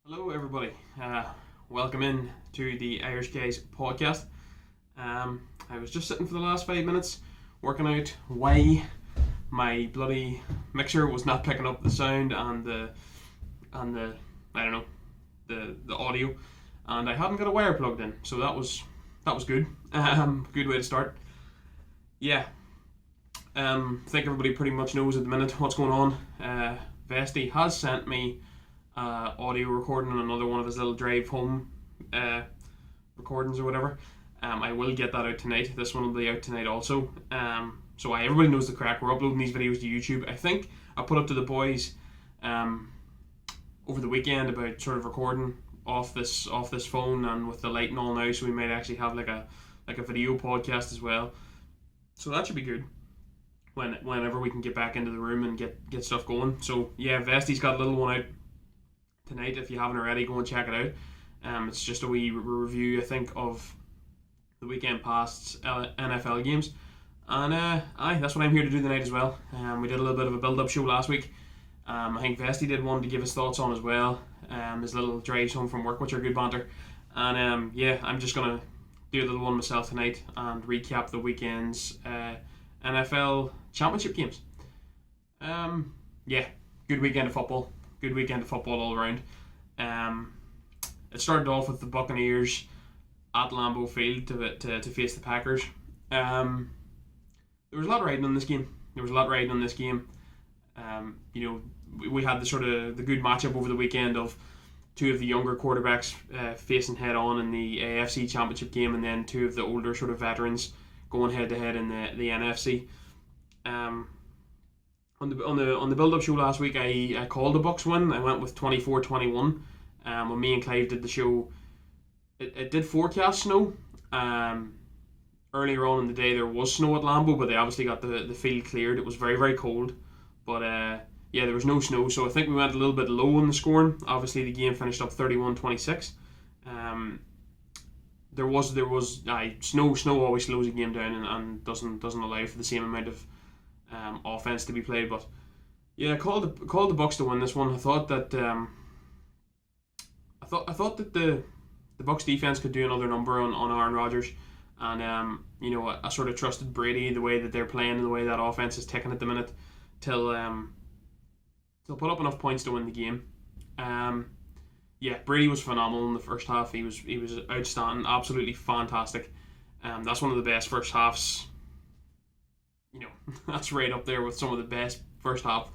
Hello, everybody. Welcome in to the Irish Guys podcast. I was just sitting for the last 5 minutes working out why my bloody mixer was not picking up the sound and the I don't know the audio, and I hadn't got a wire plugged in, so that was good. Good way to start. Yeah. I think everybody pretty much knows at the minute what's going on. Vesti has sent me audio recording on another one of his little drive home recordings or whatever. I will get that out tonight. This one will be out tonight also. So everybody knows the crack. We're uploading these videos to YouTube. I think I put up to the boys over the weekend about sort of recording off this phone and with the light and all now, so we might actually have like a video podcast as well. So that should be good whenever we can get back into the room and get stuff going. So yeah, Vesti's got a little one out tonight. If you haven't already, go and check it out. It's just a wee review, I think, of the weekend past NFL games, and that's what I'm here to do tonight as well. We did a little bit of a build-up show last week. I think Vesti did one to give his thoughts on as well. His little drives home from work, which are good banter. And I'm just gonna do a little one myself tonight and recap the weekend's NFL championship games. Good weekend of football. Good weekend of football all around. It started off with the Buccaneers at Lambeau Field to face the Packers. There was a lot riding on this game. We had the good matchup over the weekend of two of the younger quarterbacks facing head on in the AFC Championship game, and then two of the older sort of veterans going head to head in the NFC. On the build-up show last week, I called the Bucs win. I went with 24-21. When me and Clive did the show, it did forecast snow. Earlier on in the day, there was snow at Lambeau, but they obviously got the field cleared. It was very, very cold. But there was no snow, so I think we went a little bit low in the scoring. Obviously, the game finished up 31-26. There was snow always slows a game down and doesn't allow for the same amount of offense to be played. But yeah, I called the Bucs to win this one. I thought that the Bucs defense could do another number on Aaron Rodgers, and I sort of trusted Brady, the way that they're playing and the way that offense is ticking at the minute, till put up enough points to win the game. Brady was phenomenal in the first half. He was outstanding, absolutely fantastic. That's one of the best first halves. That's right up there with some of the best first half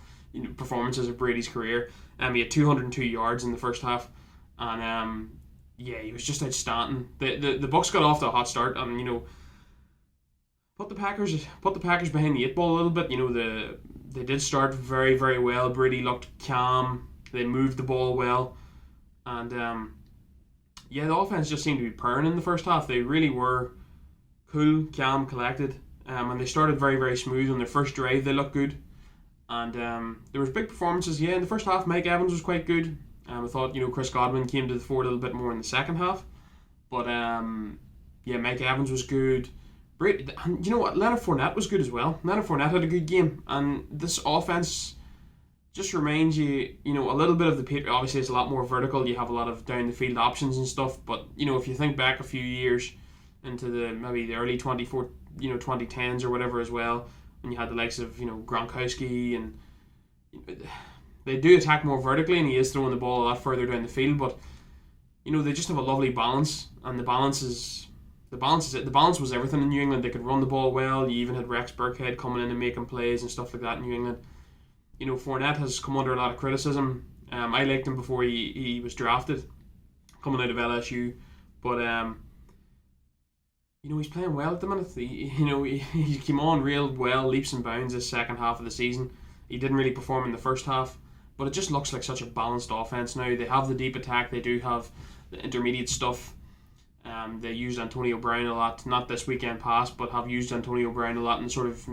performances of Brady's career. He had 202 yards in the first half, and he was just outstanding. The Bucs got off to a hot start, and put the Packers behind the eight ball a little bit. They did start very, very well. Brady looked calm. They moved the ball well, and the offense just seemed to be purring in the first half. They really were cool, calm, collected. And they started very, very smooth on their first drive. They looked good, and there was big performances. In the first half, Mike Evans was quite good. I thought Chris Godwin came to the fore a little bit more in the second half, but Mike Evans was good. And you know what? Leonard Fournette was good as well. Leonard Fournette had a good game, and this offense just reminds you, a little bit of the Patriots. Obviously, it's a lot more vertical. You have a lot of down the field options and stuff. But if you think back a few years into maybe the early 2010s or whatever as well, when you had the likes of Gronkowski, and they do attack more vertically, and he is throwing the ball a lot further down the field, but they just have a lovely balance, and the balance is it. The balance was everything in New England. They could run the ball well. You even had Rex Burkhead coming in and making plays and stuff like that in New England. Fournette has come under a lot of criticism. I liked him before he was drafted, coming out of LSU, but he's playing well at the minute. He came on real well, leaps and bounds this second half of the season. He didn't really perform in the first half, but it just looks like such a balanced offense now. They have the deep attack. They do have the intermediate stuff. They used Antonio Brown a lot, not this weekend past, but have used Antonio Brown a lot in sort of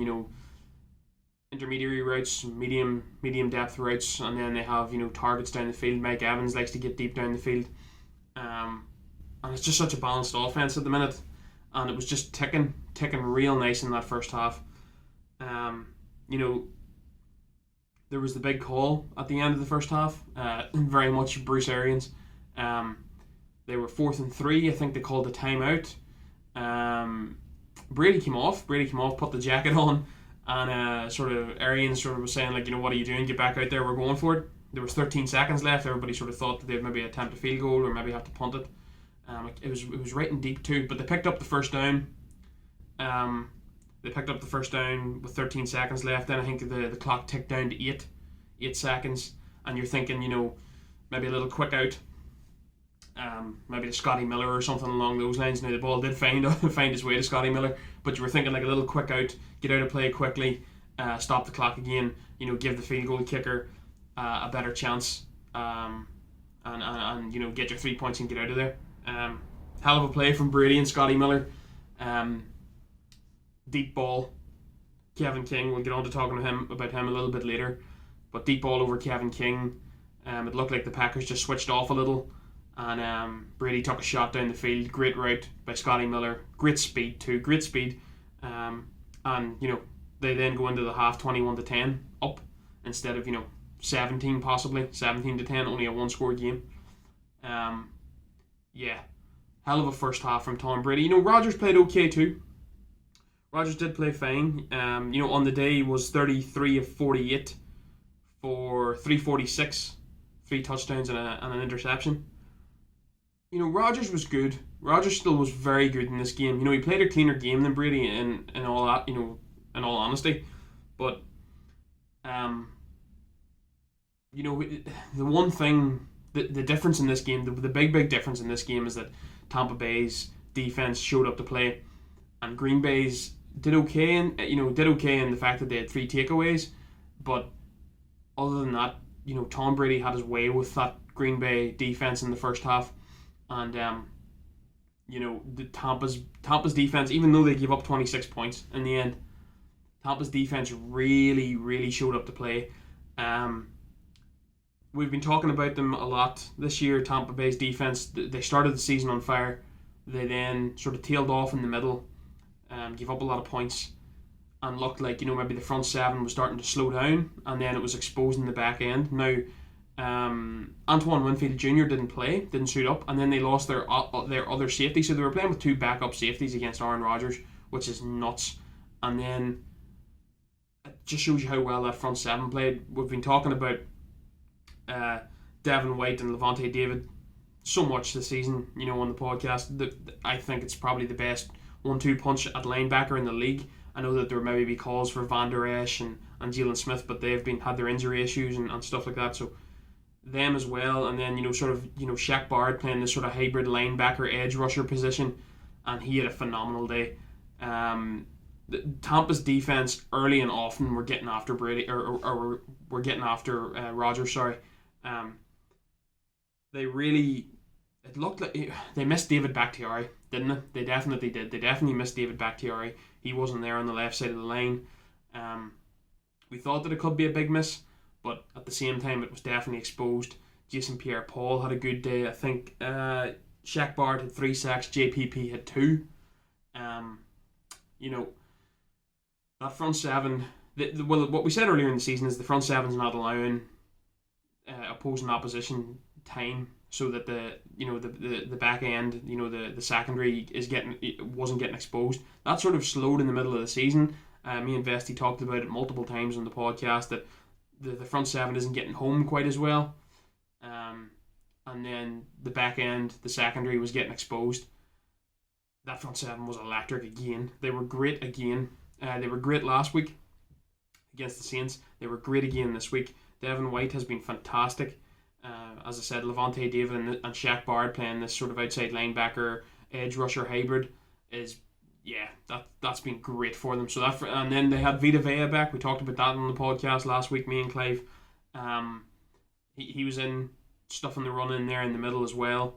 intermediary routes, medium depth routes, and then they have targets down the field. Mike Evans likes to get deep down the field, and it's just such a balanced offense at the minute. And it was just ticking real nice in that first half. There was the big call at the end of the first half, very much Bruce Arians. They were 4th and 3. I think they called a timeout. Brady came off, put the jacket on, and sort of Arians sort of was saying, like, what are you doing? Get back out there, we're going for it. There was 13 seconds left. Everybody sort of thought that they'd maybe attempt a field goal or maybe have to punt it. It was right and deep too, but they picked up the first down. They picked up the first down with 13 seconds left. Then I think the clock ticked down to 8 seconds, and you're thinking, maybe a little quick out. Maybe to Scotty Miller or something along those lines. Now the ball did find its way to Scotty Miller, but you were thinking like a little quick out, get out of play quickly, stop the clock again. Give the field goal kicker a better chance, and get your 3 points and get out of there. Hell of a play from Brady and Scotty Miller. Deep ball, Kevin King. We'll get on to talking about him a little bit later, but deep ball over Kevin King. It looked like the Packers just switched off a little. And Brady took a shot down the field. Great route by Scotty Miller. Great speed too. And they then go into the half 21-10 up instead of 17 possibly 17-10. Only a 1-score game. Hell of a first half from Tom Brady. Rodgers played okay too. Rodgers did play fine. On the day he was 33 of 48 for 346, 3 touchdowns and an interception. Rodgers was good. Rodgers still was very good in this game. He played a cleaner game than Brady and all that, in all honesty. But, the one thing, the difference in this game, the big difference in this game is that Tampa Bay's defense showed up to play, and Green Bay's did okay in the fact that they had 3 takeaways. But other than that, Tom Brady had his way with that Green Bay defense in the first half. And the Tampa's defense, even though they gave up 26 points in the end, Tampa's defense really showed up to play. We've been talking about them a lot this year. Tampa Bay's defense, they started the season on fire. They then sort of tailed off in the middle, gave up a lot of points, and looked like maybe the front seven was starting to slow down, and then it was exposing the back end. Now, Antoine Winfield Jr. didn't suit up, and then they lost their other safety, so they were playing with 2 backup safeties against Aaron Rodgers, which is nuts. And then it just shows you how well that front seven played. We've been talking about Devin White and Lavonte David so much this season, on the podcast. I think it's probably the best 1-2 punch at linebacker in the league. I know that there maybe be calls for Van Der Esch and Jalen Smith, but they've had their injury issues and stuff like that, so them as well. And then Shaq Barrett playing this sort of hybrid linebacker edge rusher position, and he had a phenomenal day. Tampa's defense early and often were getting after Brady or were getting after Rodgers. It looked like they missed David Bakhtiari, didn't they? They definitely did. They definitely missed David Bakhtiari. He wasn't there on the left side of the line. We thought that it could be a big miss, but at the same time, it was definitely exposed. Jason Pierre-Paul had a good day. I think Shaq Barrett had 3 sacks. JPP had 2. That front seven. What we said earlier in the season is the front seven's not allowing opposing opposition time, so that the back end, the secondary wasn't getting exposed. That sort of slowed in the middle of the season. Me and Vesty talked about it multiple times on the podcast that the front seven isn't getting home quite as well, and then the back end, the secondary, was getting exposed. That front seven was electric again. They were great again. They were great last week against the Saints. They were great again this week. Devin White has been fantastic. As I said, Lavonte David and Shaq Barrett playing this sort of outside linebacker edge rusher hybrid that's been great for them. So and then they had Vita Vea back. We talked about that on the podcast last week, me and Clive. He was in stuff in the run in there in the middle as well.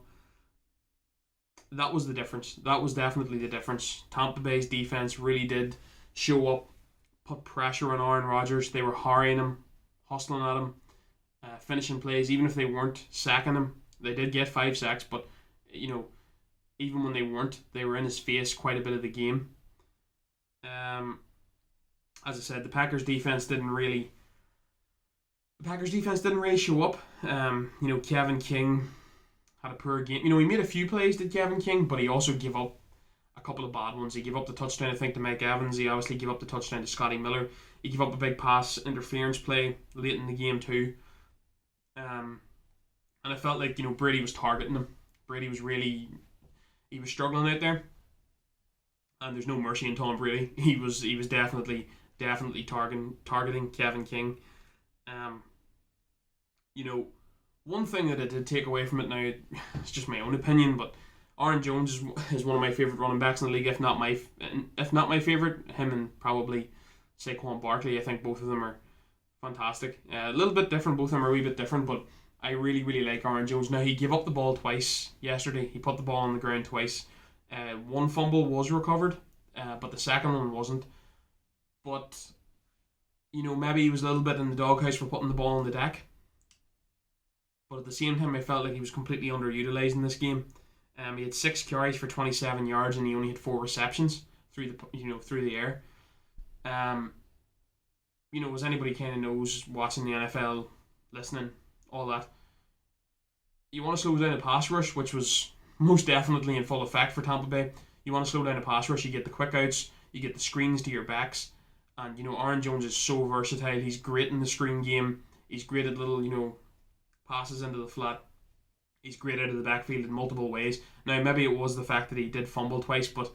That was the difference. That was definitely the difference. Tampa Bay's defense really did show up, put pressure on Aaron Rodgers. They were harrying him, hustling at him, finishing plays, even if they weren't sacking him. They did get 5 sacks, but even when they weren't, they were in his face quite a bit of the game. As I said, the Packers defense didn't really show up. Kevin King had a poor game. He made a few plays, did Kevin King, but he also gave up a couple of bad ones. He gave up the touchdown, I think, to Mike Evans. He obviously gave up the touchdown to Scotty Miller. He gave up a big pass interference play late in the game too. And I felt like Brady was targeting him. Brady was he was struggling out there, and there's no mercy in Tom Brady. He was definitely targeting Kevin King. Um, One thing that I did take away from it now, it's just my own opinion, but Aaron Jones is one of my favorite running backs in the league, if not my favorite. Him and probably Saquon Barkley. I think both of them are fantastic. A little bit different. Both of them are a wee bit different, but I really, really like Aaron Jones. Now, he gave up the ball twice yesterday. He put the ball on the ground twice. One fumble was recovered, but the second one wasn't. But, maybe he was a little bit in the doghouse for putting the ball on the deck. But at the same time, I felt like he was completely underutilized in this game. He had 6 carries for 27 yards, and he only had 4 receptions through the air. As anybody kind of knows, watching the NFL, listening, all that, you want to slow down a pass rush, which was most definitely in full effect for Tampa Bay. You want to slow down a pass rush, you get the quick outs, you get the screens to your backs, and Aaron Jones is so versatile. He's great in the screen game. He's great at little passes into the flat. He's great out of the backfield in multiple ways. Now, maybe it was the fact that he did fumble twice, but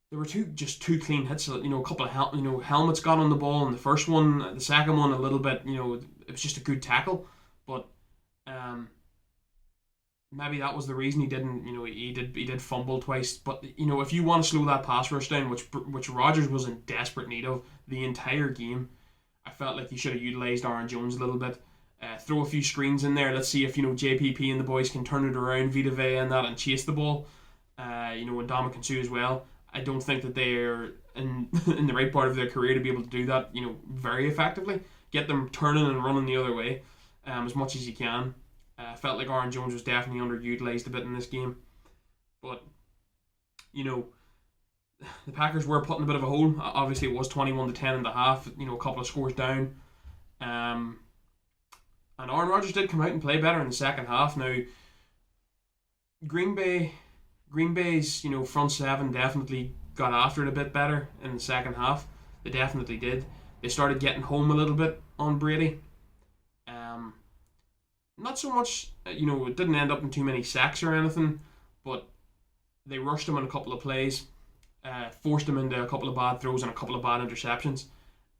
there were two clean hits. A couple of helmets got on the ball in the first one. The second one, a little bit. It was just a good tackle, but maybe that was the reason he didn't. He did fumble twice. But if you want to slow that pass rush down, which Rodgers was in desperate need of the entire game, I felt like he should have utilized Aaron Jones a little bit. Throw a few screens in there. Let's see if JPP and the boys can turn it around, Vita Vea and that, and chase the ball. And Ndamukong Suh as well. I don't think that they are in the right part of their career to be able to do that. Very effectively. Get them turning and running the other way, as much as you can. Felt like Aaron Jones was definitely underutilized a bit in this game, but the Packers were put in a bit of a hole. Obviously, it was 21-10 in the half. A couple of scores down. And Aaron Rodgers did come out and play better in the second half. Now, Green Bay's front seven definitely got after it a bit better in the second half. They definitely did. They started getting home a little bit on Brady. Not so much, it didn't end up in too many sacks or anything, but they rushed him on a couple of plays, forced him into a couple of bad throws and a couple of bad interceptions.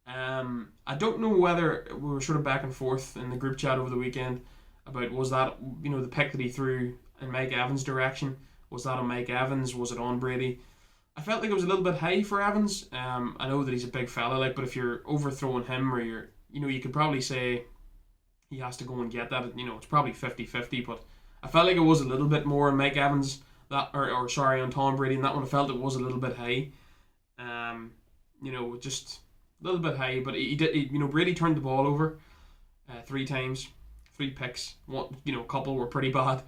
I don't know whether we were sort of back and forth in the group chat over the weekend about was that the pick that he threw in Mike Evans' direction, was that on Mike Evans, was it on Brady? I felt like it was a little bit high for Evans. I know that he's a big fella, but if you're overthrowing him, or you could probably say he has to go and get that. It's probably 50-50, but I felt like it was a little bit more on Mike Evans on Tom Brady, and that one I felt it was a little bit high. Just a little bit high, but he did. Brady turned the ball over 3 times, 3 picks. One, a couple were pretty bad,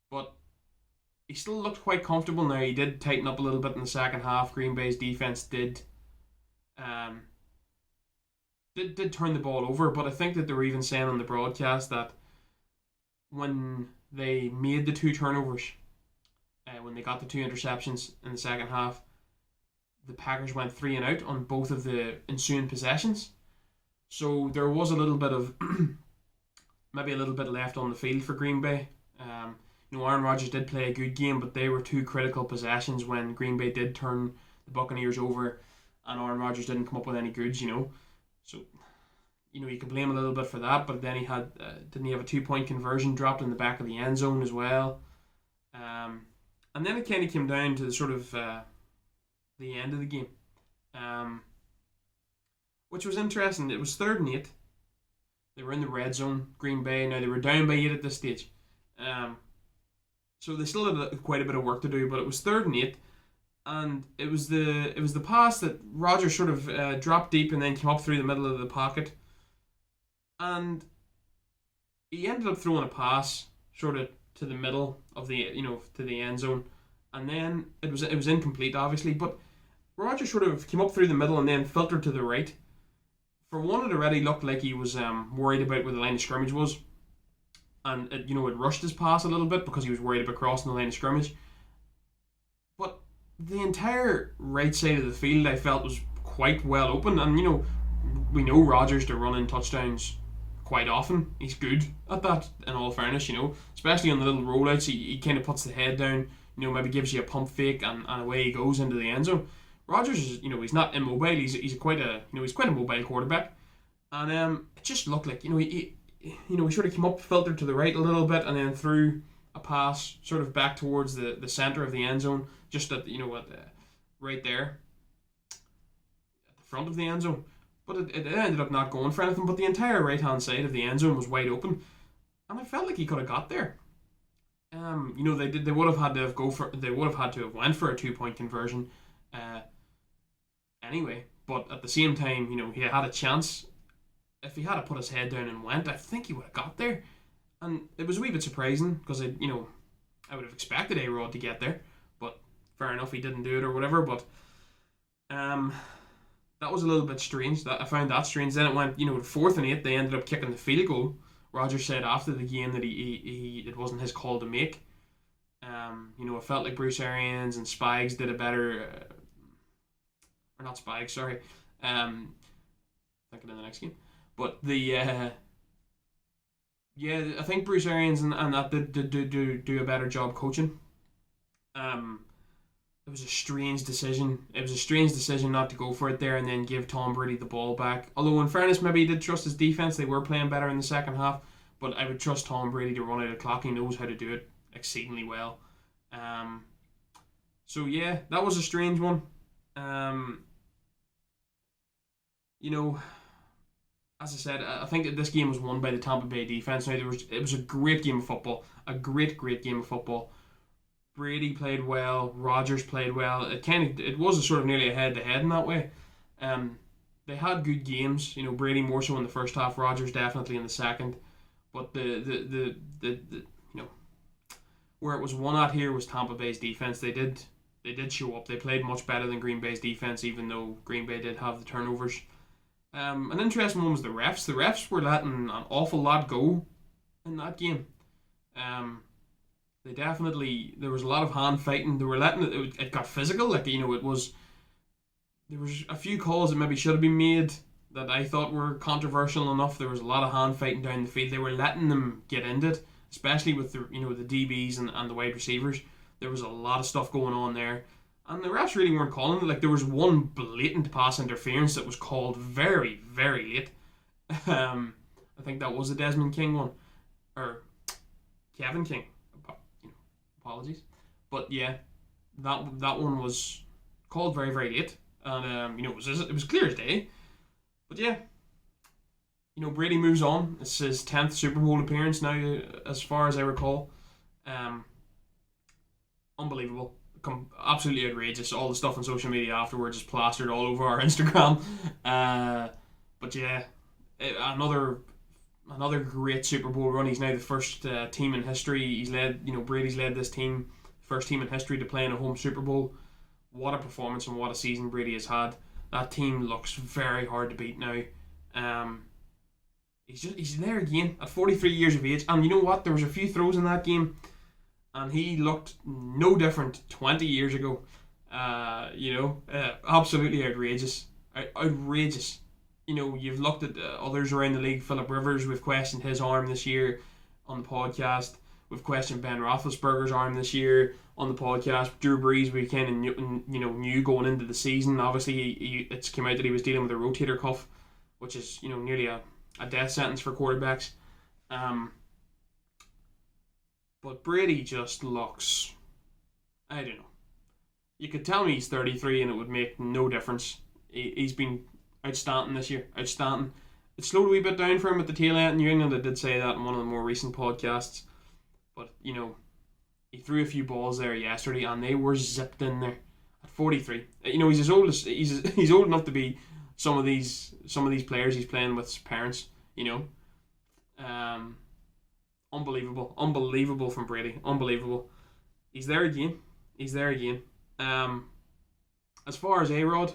but he still looked quite comfortable. Now, he did tighten up a little bit in the second half. Green Bay's defense did turn the ball over, but I think that they were even saying on the broadcast that when they made the 2 turnovers, when they got the 2 interceptions in the second half, the Packers went 3 and out on both of the ensuing possessions. So there was a little bit of maybe a little bit left on the field for Green Bay. Aaron Rodgers did play a good game, but they were 2 critical possessions when Green Bay did turn the Buccaneers over, and Aaron Rodgers didn't come up with any goods. So you can blame a little bit for that, but then he had didn't he have a 2-point conversion dropped in the back of the end zone as well? And then it kind of came down to the sort of the end of the game, which was interesting. It was 3rd and 8. They were in the red zone, Green Bay. Now, they were down by 8 at this stage, so they still had quite a bit of work to do. But it was 3rd and 8, and it was the pass that Rodgers sort of dropped deep and then came up through the middle of the pocket, and he ended up throwing a pass sort of to the middle of the to the end zone, and then it was incomplete, obviously, but Rodgers sort of came up through the middle and then filtered to the right. For one, it already looked like he was worried about where the line of scrimmage was. and it rushed his pass a little bit because he was worried about crossing the line of scrimmage. But the entire right side of the field I felt was quite well open, and we know Rodgers to run in touchdowns quite often. He's good at that, in all fairness, especially on the little rollouts. He kind of puts the head down, maybe gives you a pump fake, and away he goes into the end zone. Rodgers is, he's not immobile. He's quite a mobile quarterback, and it just looked like, he sort of came up, filtered to the right a little bit, and then threw a pass sort of back towards the center of the end zone, just at right there at the front of the end zone. But it ended up not going for anything. But the entire right hand side of the end zone was wide open, and I felt like he could have got there. They would have had to have went for a 2-point conversion, anyway. But at the same time, he had a chance. If he had put his head down and went, I think he would have got there. And it was a wee bit surprising because I would have expected A-Rod to get there, but fair enough, he didn't do it or whatever. But that was a little bit strange. That I found that strange. Then it went, 4th and 8. They ended up kicking the field goal. Rodgers said after the game that he it wasn't his call to make. It felt like Bruce Arians and Spags did a better, or not Spags, sorry. Thinking of the next game, but the. Yeah, I think Bruce Arians and that did do a better job coaching. It was a strange decision. It was a strange decision not to go for it there and then give Tom Brady the ball back. Although, in fairness, maybe he did trust his defense. They were playing better in the second half. But I would trust Tom Brady to run out of clock. He knows how to do it exceedingly well. So, yeah, that was a strange one. As I said, I think that this game was won by the Tampa Bay defense. Now, it was a great game of football. A great, great game of football. Brady played well. Rodgers played well. It was a sort of nearly a head-to-head in that way. They had good games. Brady more so in the first half. Rodgers definitely in the second. But the where it was won at here was Tampa Bay's defense. They did show up. They played much better than Green Bay's defense, even though Green Bay did have the turnovers. An interesting one was the refs. The refs were letting an awful lot go in that game. There was a lot of hand fighting. They were letting it got physical. Like, there was a few calls that maybe should have been made that I thought were controversial enough. There was a lot of hand fighting down the field. They were letting them get into it, especially with the DBs and the wide receivers. There was a lot of stuff going on there. And the refs really weren't calling it. Like, there was one blatant pass interference that was called very, very late. I think that was the Desmond King one. Or Kevin King. Apologies. But yeah, that one was called very, very late. And, it was clear as day. But yeah, Brady moves on. It's his 10th Super Bowl appearance now, as far as I recall. Unbelievable. Absolutely outrageous. All the stuff on social media afterwards is plastered all over our Instagram. But yeah, another great Super Bowl run. He's now the first team in history. Brady's led this team, first team in history to play in a home Super Bowl. What a performance and what a season Brady has had. That team looks very hard to beat now. He's there again at 43 years of age, and you know what? There was a few throws in that game, and he looked no different 20 years ago. Absolutely outrageous. Outrageous. You've looked at others around the league. Philip Rivers, we've questioned his arm this year on the podcast. We've questioned Ben Roethlisberger's arm this year on the podcast. Drew Brees, we kind of knew going into the season. Obviously, it's come out that he was dealing with a rotator cuff, which is nearly a death sentence for quarterbacks. But Brady just looks, I don't know. You could tell me he's 33 and it would make no difference. He's been outstanding this year. Outstanding. It slowed a wee bit down for him at the tail end in New England. I did say that in one of the more recent podcasts. But, he threw a few balls there yesterday and they were zipped in there at 43. He's he's old enough to be some of these players he's playing with parents, Unbelievable from Brady. Unbelievable. He's there again. As far as A-Rod,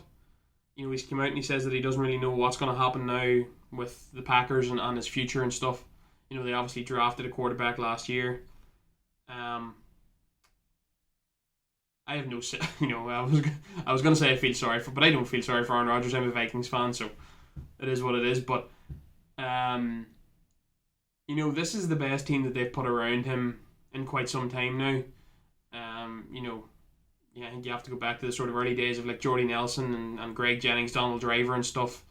he's come out and he says that he doesn't really know what's going to happen now with the Packers and his future and stuff. They obviously drafted a quarterback last year. Um, I have no, I was gonna say I feel sorry for, but I don't feel sorry for Aaron Rodgers. I'm a Vikings fan, so it is what it is. But um, this is the best team that they've put around him in quite some time now. I think you have to go back to the sort of early days of like Jordy Nelson and Greg Jennings, Donald Driver, and stuff.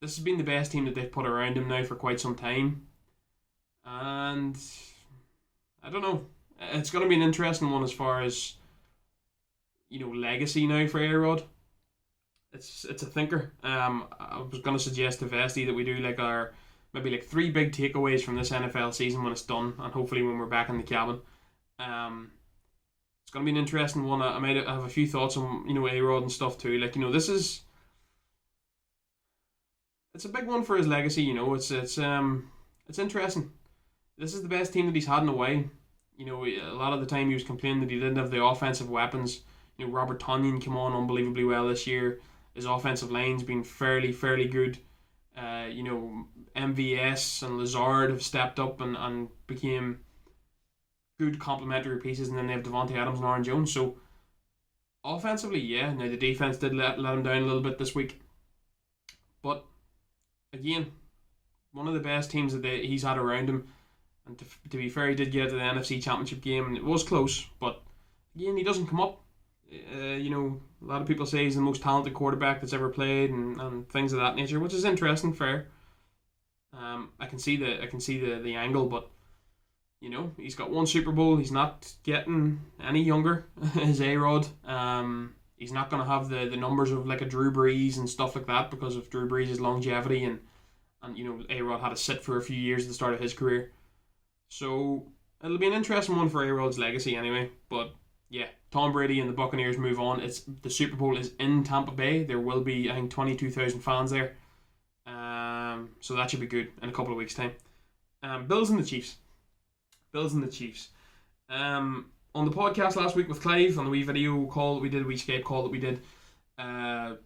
This has been the best team that they've put around him now for quite some time, and I don't know. It's going to be an interesting one as far as legacy now for A-Rod. It's a thinker. I was going to suggest to Vesty that we do like our maybe like 3 big takeaways from this NFL season when it's done, and hopefully when we're back in the cabin. It's going to be an interesting one. I might have a few thoughts on A-Rod and stuff too. Like this is it's a big one for his legacy. It's interesting. This is the best team that he's had in a while. A lot of the time he was complaining that he didn't have the offensive weapons. Robert Tonyan came on unbelievably well this year. His offensive line's been fairly good. MVS and Lazard have stepped up and became good complementary pieces, and then they have Devontae Adams and Aaron Jones. So offensively, yeah. Now the defense did let him down a little bit this week, but again, one of the best teams that he's had around him. And to be fair, he did get to the NFC Championship game, and it was close. But again, he doesn't come up. A lot of people say he's the most talented quarterback that's ever played, and things of that nature, which is interesting, fair. I can see the angle, but he's got 1 Super Bowl. He's not getting any younger as A-Rod. He's not going to have the numbers of like a Drew Brees and stuff like that because of Drew Brees' longevity, and A-Rod had to sit for a few years at the start of his career. So it'll be an interesting one for A-Rod's legacy anyway. But yeah, Tom Brady and the Buccaneers move on. The Super Bowl is in Tampa Bay. There will be, I think, 22,000 fans there. So that should be good in a couple of weeks' time. Bills and the Chiefs. On the podcast last week with Clive, on the wee video call that we did, wee Skype call that we did, I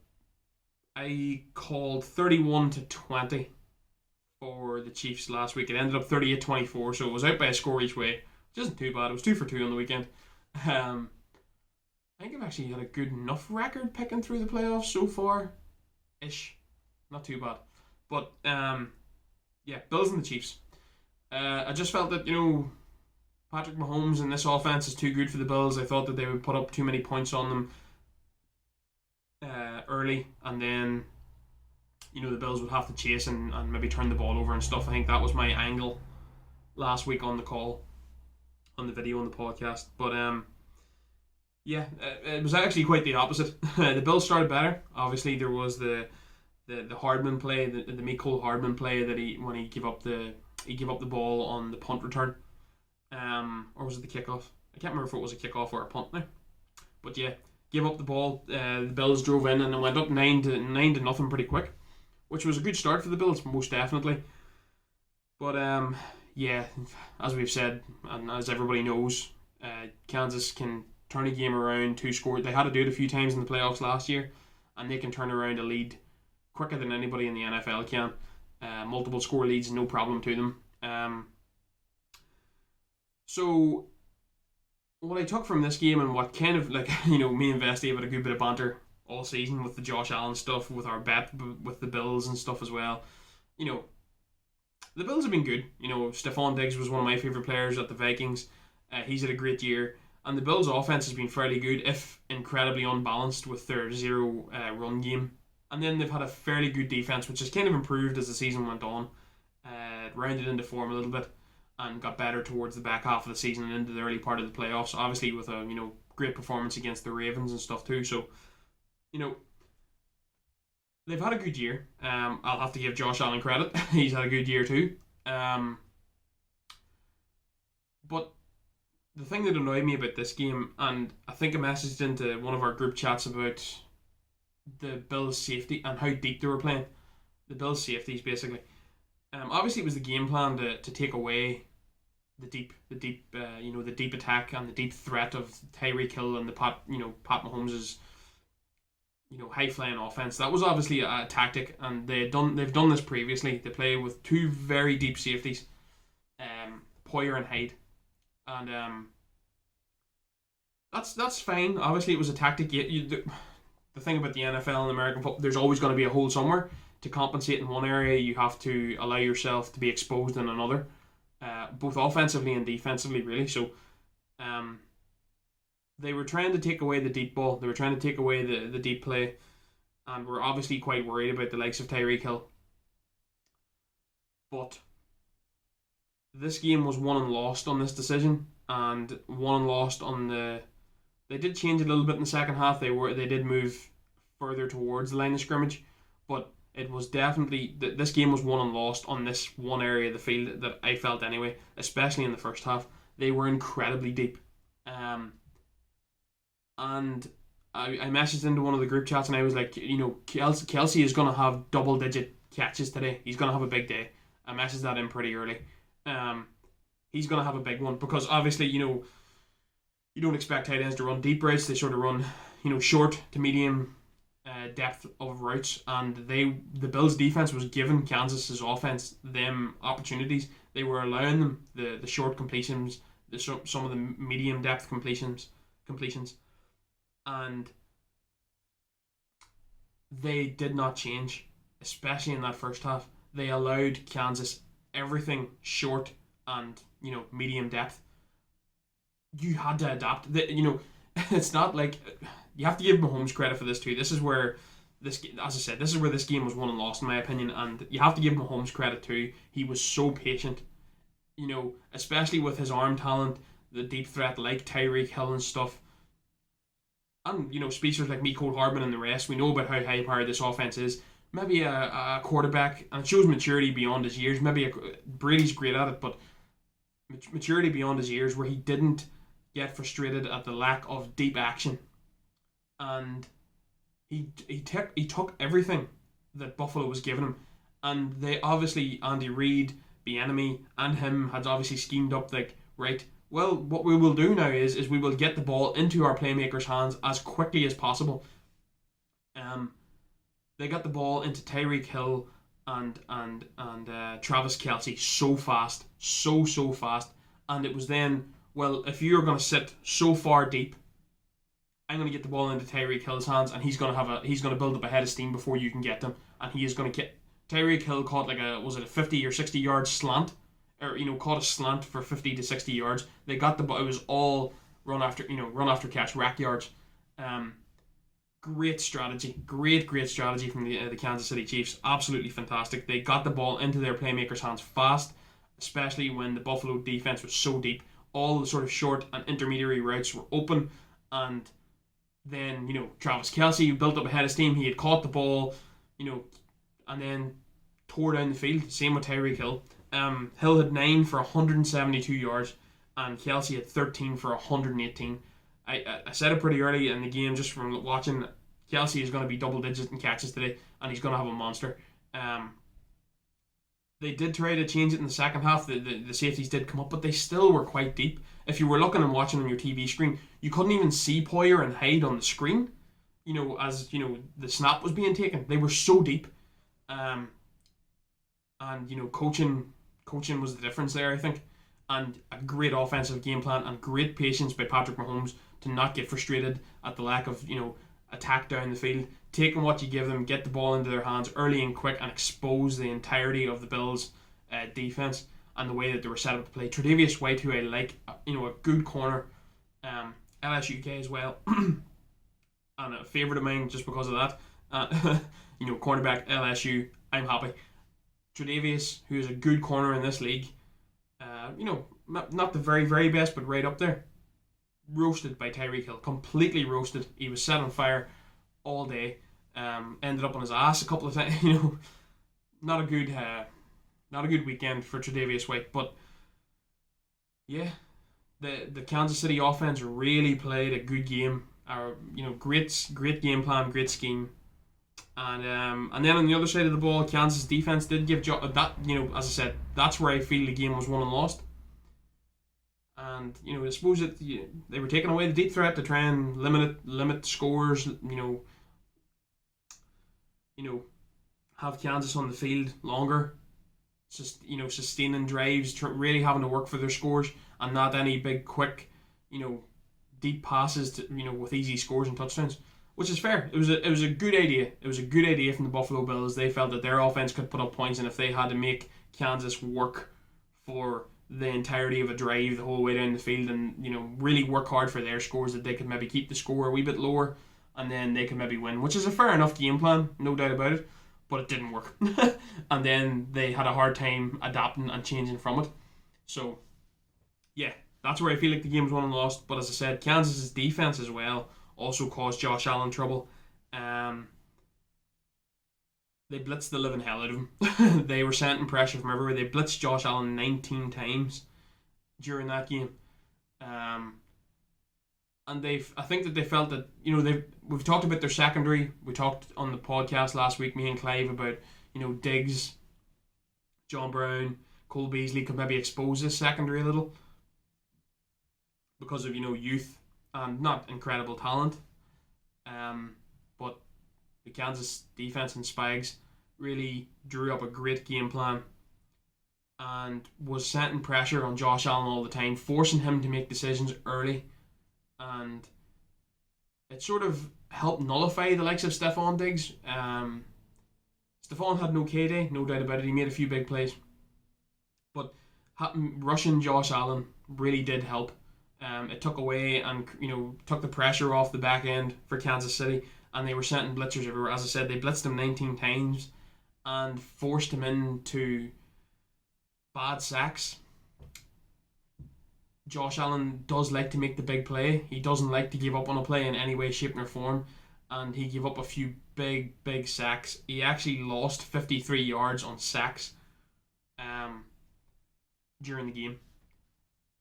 called 31-20 for the Chiefs last week. It ended up 38-24, so it was out by a score each way, which isn't too bad. It was 2 for 2 on the weekend. I think I've actually had a good enough record picking through the playoffs so far, ish. Not too bad, but yeah, Bills and the Chiefs. I just felt that Patrick Mahomes and this offense is too good for the Bills. I thought that they would put up too many points on them early, and then the Bills would have to chase and maybe turn the ball over and stuff. I think that was my angle last week on the call, on the video, on the podcast. But yeah, it was actually quite the opposite. The Bills started better. Obviously, there was the Hardman play, the Mecole Hardman play that when he gave up the ball on the punt return, or was it the kickoff? I can't remember if it was a kickoff or a punt now. But yeah, gave up the ball. The Bills drove in and it went up 9-0 pretty quick, which was a good start for the Bills, most definitely. But yeah, as we've said, and as everybody knows, Kansas can turn a game around to score. They had to do it a few times in the playoffs last year, and they can turn around a lead quicker than anybody in the NFL can. Multiple score leads, no problem to them. So what I took from this game, and what kind of like me and Vesty have had a good bit of banter all season with the Josh Allen stuff, with our bet with the Bills and stuff as well. The Bills have been good. Stephon Diggs was one of my favourite players at the Vikings. He's had a great year. And the Bills' offense has been fairly good, if incredibly unbalanced, with their zero run game. And then they've had a fairly good defense, which has kind of improved as the season went on. Rounded into form a little bit and got better towards the back half of the season and into the early part of the playoffs. Obviously with a great performance against the Ravens and stuff too. So, they've had a good year. I'll have to give Josh Allen credit. He's had a good year too. But the thing that annoyed me about this game, and I think I messaged into one of our group chats about the Bills' safety and how deep they were playing. The Bills' safeties, basically. Obviously, it was the game plan to take away the deep attack and the deep threat of Tyreek Hill and Pat Mahomes' high flying offense. That was obviously a tactic, and they've done this previously. They play with two very deep safeties, Poyer and Hyde, and that's fine. Obviously, it was a tactic. The thing about the NFL and American football, there's always going to be a hole somewhere. To compensate in one area, you have to allow yourself to be exposed in another, both offensively and defensively, really. So, um, they were trying to take away the deep ball. They were trying to take away the deep play, and we're obviously quite worried about the likes of Tyreek Hill. But this game was won and lost on this decision, and won and lost on the. They did change a little bit in the second half. They did move further towards the line of scrimmage, but it was definitely this game was won and lost on this one area of the field that I felt anyway, especially in the first half. They were incredibly deep. And I messaged into one of the group chats and I was like, Kelce is going to have double digit catches today. He's going to have a big day. I messaged that in pretty early. He's going to have a big one because obviously, you don't expect tight ends to run deep routes. They sort of run, short to medium depth of routes. And the Bills' defense was giving Kansas's offense them opportunities. They were allowing them the short completions, some of the medium depth completions, and they did not change, especially in that first half. They allowed Kansas everything short and medium depth. You had to adapt. It's not like you have to give Mahomes credit for this too. This is where as I said, this is where this game was won and lost in my opinion, and you have to give Mahomes credit too. He was so patient, especially with his arm talent, the deep threat like Tyreek Hill and stuff. And speakers like Mecole Hardman and the rest, we know about how high powered this offense is. Maybe a quarterback, and it shows maturity beyond his years. Maybe Brady's great at it, but maturity beyond his years, where he didn't get frustrated at the lack of deep action, and he took everything that Buffalo was giving him, and they obviously Andy Reid, Bieniemy, and him had obviously schemed up like, right, well, what we will do now is we will get the ball into our playmakers' hands as quickly as possible. They got the ball into Tyreek Hill and Travis Kelce so fast, so fast, and it was then, well, if you're going to sit so far deep, I'm going to get the ball into Tyreek Hill's hands, and he's going to build up a head of steam before you can get them, and he is going to get. Tyreek Hill caught like a 50 or 60 yard slant, or caught a slant for 50 to 60 yards. They got the ball. It was all run after catch, rack yards. Great strategy, great strategy from the Kansas City Chiefs. Absolutely fantastic. They got the ball into their playmakers' hands fast, especially when the Buffalo defense was so deep. All the sort of short and intermediary routes were open, and then Travis Kelce built up a head of steam. He had caught the ball, and then tore down the field. Same with Tyreek Hill. Hill had 9 for 172 yards, and Kelce had 13 for 118. I said it pretty early in the game just from watching. Kelce is going to be double digits in catches today, and he's going to have a monster. They did try to change it in the second half. The safeties did come up, but they still were quite deep. If you were looking and watching on your TV screen, you couldn't even see Poyer and Hyde on the screen. As the snap was being taken, they were so deep. And coaching was the difference there, I think. And a great offensive game plan and great patience by Patrick Mahomes to not get frustrated at the lack of attack down the field, taking what you give them, get the ball into their hands early and quick, and expose the entirety of the Bills' defense and the way that they were set up to play. Tre'Davious White, who I like, a good corner, LSU guy as well, and a favourite of mine just because of that. Cornerback LSU, I'm happy. Tre'Davious, who is a good corner in this league, not the very, very best, but right up there. Roasted by Tyreek Hill, completely roasted. He was set on fire all day. Ended up on his ass a couple of times. Not a good weekend for Tre'Davious White. But yeah, the Kansas City offense really played a good game. Great game plan, great scheme. And then on the other side of the ball, Kansas defense did give that. As I said, that's where I feel the game was won and lost. And I suppose they were taking away the deep threat to try and limit scores. you know, have Kansas on the field longer, just sustaining drives, really having to work for their scores, and not any big quick, you know, deep passes to, with easy scores and touchdowns. Which is fair. It was a good idea. It was a good idea from the Buffalo Bills. They felt that their offense could put up points, and if they had to make Kansas work for the entirety of a drive the whole way down the field, and really work hard for their scores, that they could maybe keep the score a wee bit lower, and then they could maybe win, which is a fair enough game plan, no doubt about it. But it didn't work, and then they had a hard time adapting and changing from it. So, yeah, that's where I feel like the game was won and lost. But as I said, Kansas's defense as well also caused Josh Allen trouble. They blitzed the living hell out of him. They were sending pressure from everywhere. They blitzed Josh Allen 19 times during that game. And I think that they felt that, we've talked about their secondary. We talked on the podcast last week, me and Clive, about, Diggs, John Brown, Cole Beasley could maybe expose this secondary a little because of, youth and not incredible talent. But the Kansas defense and Spags really drew up a great game plan and was setting pressure on Josh Allen all the time, forcing him to make decisions early. And it sort of helped nullify the likes of Stephon Diggs. Stephon had an okay day, no doubt about it. He made a few big plays. But rushing Josh Allen really did help. It took away and took the pressure off the back end for Kansas City, and they were sending blitzers everywhere. As I said, they blitzed him 19 times and forced him into bad sacks. Josh Allen does like to make the big play. He doesn't like to give up on a play in any way, shape, or form, and he gave up a few big sacks. He actually lost 53 yards on sacks during the game.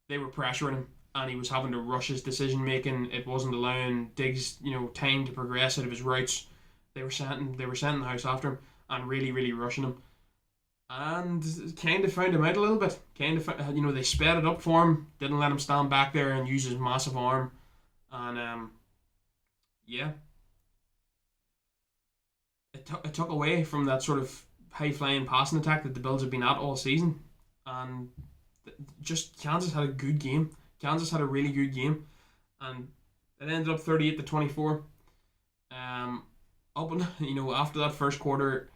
They were pressuring him, and he was having to rush his decision making. It wasn't allowing Diggs, time to progress out of his routes. They were sending the house after him and really rushing him, and kind of found him out a little bit. They sped it up for him, didn't let him stand back there and use his massive arm, and it took away from that sort of high flying passing attack that the Bills have been at all season, and just Kansas had a good game. Kansas had a really good game, and it ended up 38-24. Up and after that first quarter,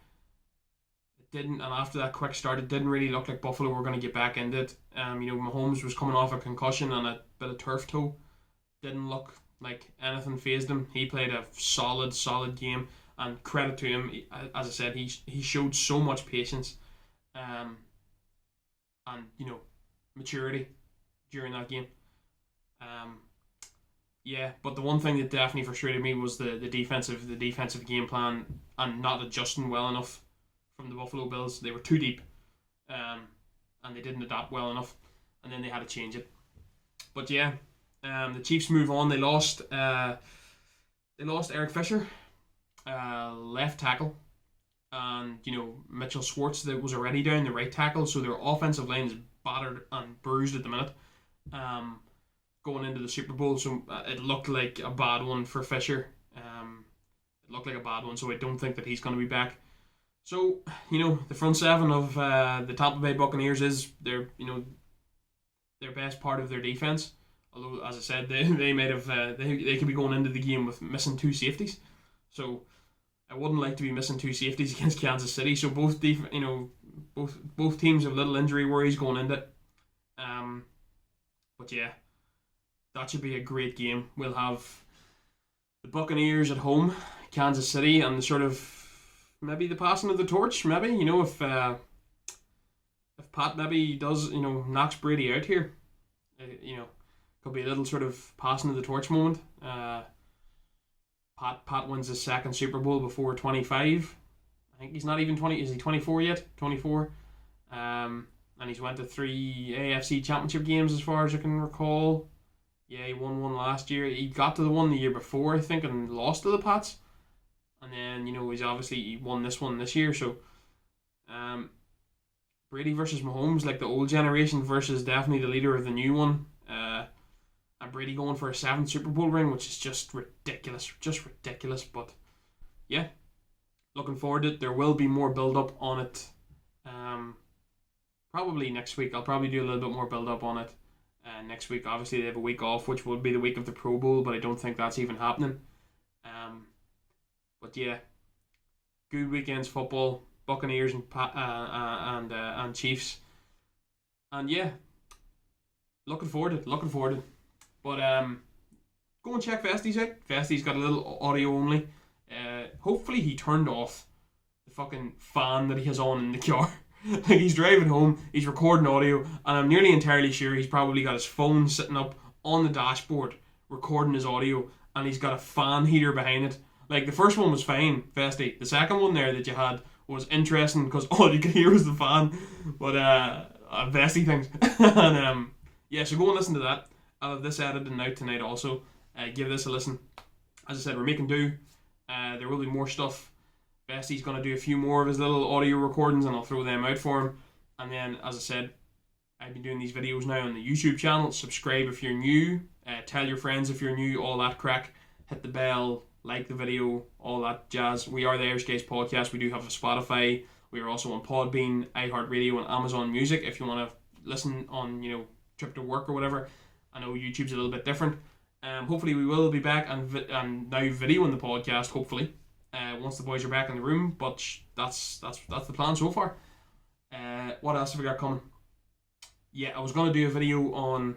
it didn't, and after that quick start, it didn't really look like Buffalo were going to get back into it. Mahomes was coming off a concussion and a bit of turf toe. Didn't look like anything fazed him. He played a solid game, and credit to him. As I said, he showed so much patience, and maturity during that game. But the one thing that definitely frustrated me was the defensive game plan and not adjusting well enough from the Buffalo Bills. They were too deep, and they didn't adapt well enough, and then they had to change it. But the Chiefs move on. They lost Eric Fisher, left tackle, and Mitchell Schwartz that was already down the right tackle, so their offensive line is battered and bruised at the minute. Going into the Super Bowl, so it looked like a bad one for Fisher. It looked like a bad one, so I don't think that he's going to be back. So the front seven of the Tampa Bay Buccaneers is their best part of their defense. Although, as I said, they might have they could be going into the game with missing two safeties. So I wouldn't like to be missing two safeties against Kansas City. So both teams have little injury worries going into it. But yeah, that should be a great game. We'll have the Buccaneers at home, Kansas City, and the sort of maybe the passing of the torch. Maybe if Pat maybe does knocks Brady out here, could be a little sort of passing of the torch moment. Pat wins his second Super Bowl before 25. I think he's not even 20. Is he 24 yet? 24. And he's went to 3 AFC Championship games as far as I can recall. Yeah, he won one last year. He got to the one the year before, I think, and lost to the Pats. And then, he won this one this year. So, Brady versus Mahomes, like the old generation versus definitely the leader of the new one. And Brady going for a 7th Super Bowl ring, which is just ridiculous. But, yeah. looking forward to it. There will be more build up on it. Probably next week. I'll probably do a little bit more build up on it. Next week, obviously, they have a week off, which will be the week of the Pro Bowl, but I don't think that's even happening. But yeah, good weekends football, Buccaneers and Chiefs, and yeah, looking forward to it. Looking forward to it. But go and check Festy's out. Festy's got a little audio only. Hopefully he turned off the fucking fan that he has on in the car. Like, he's driving home, he's recording audio, and I'm nearly entirely sure he's probably got his phone sitting up on the dashboard recording his audio, and he's got a fan heater behind it. Like, the first one was fine, Festy. The second one there that you had was interesting because all you could hear was the fan. But Festy things. And yeah, so go and listen to that. I'll have this edited out tonight also. Give this a listen. As I said, we're making do. There will be more stuff. Besty's going to do a few more of his little audio recordings, and I'll throw them out for him. And then, as I said, I've been doing these videos now on the YouTube channel. Subscribe if you're new. Tell your friends if you're new. All that crack. Hit the bell. Like the video. All that jazz. We are the Irish Guys Podcast. We do have a Spotify. We are also on Podbean, iHeartRadio, and Amazon Music if you want to listen on, trip to work or whatever. I know YouTube's a little bit different. Hopefully we will be back and now videoing the podcast, hopefully. Once the boys are back in the room, but that's the plan so far. What else have we got coming? Yeah, I was going to do a video on...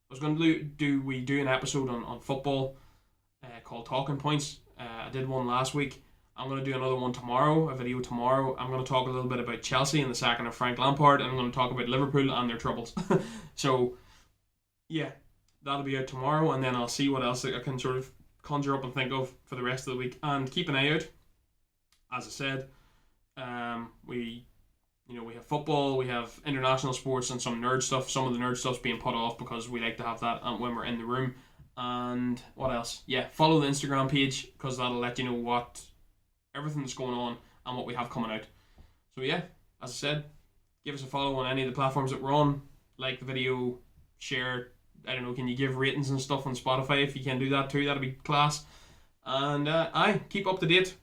I was going to do an episode on football called Talking Points. I did one last week. I'm going to do another one tomorrow, a video tomorrow. I'm going to talk a little bit about Chelsea and the sacking of Frank Lampard, and I'm going to talk about Liverpool and their troubles. So, yeah, that'll be out tomorrow, and then I'll see what else I can sort of conjure up and think of for the rest of the week, and keep an eye out. As I said, we have football, we have international sports, and some nerd stuff. Some of the nerd stuff's being put off because we like to have that when we're in the room. And what else? Yeah, follow the Instagram page because that'll let you know what everything that's going on and what we have coming out. So yeah, as I said, give us a follow on any of the platforms that we're on. Like the video, share. I don't know, can you give ratings and stuff on Spotify? If you can do that too, that'd be class. And keep up to date.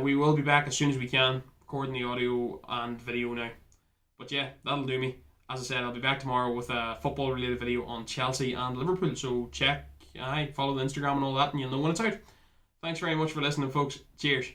We will be back as soon as we can, recording the audio and video now. But yeah, that'll do me. As I said, I'll be back tomorrow with a football related video on Chelsea and Liverpool. So follow the Instagram and all that, and you'll know when it's out. Thanks very much for listening, folks. Cheers.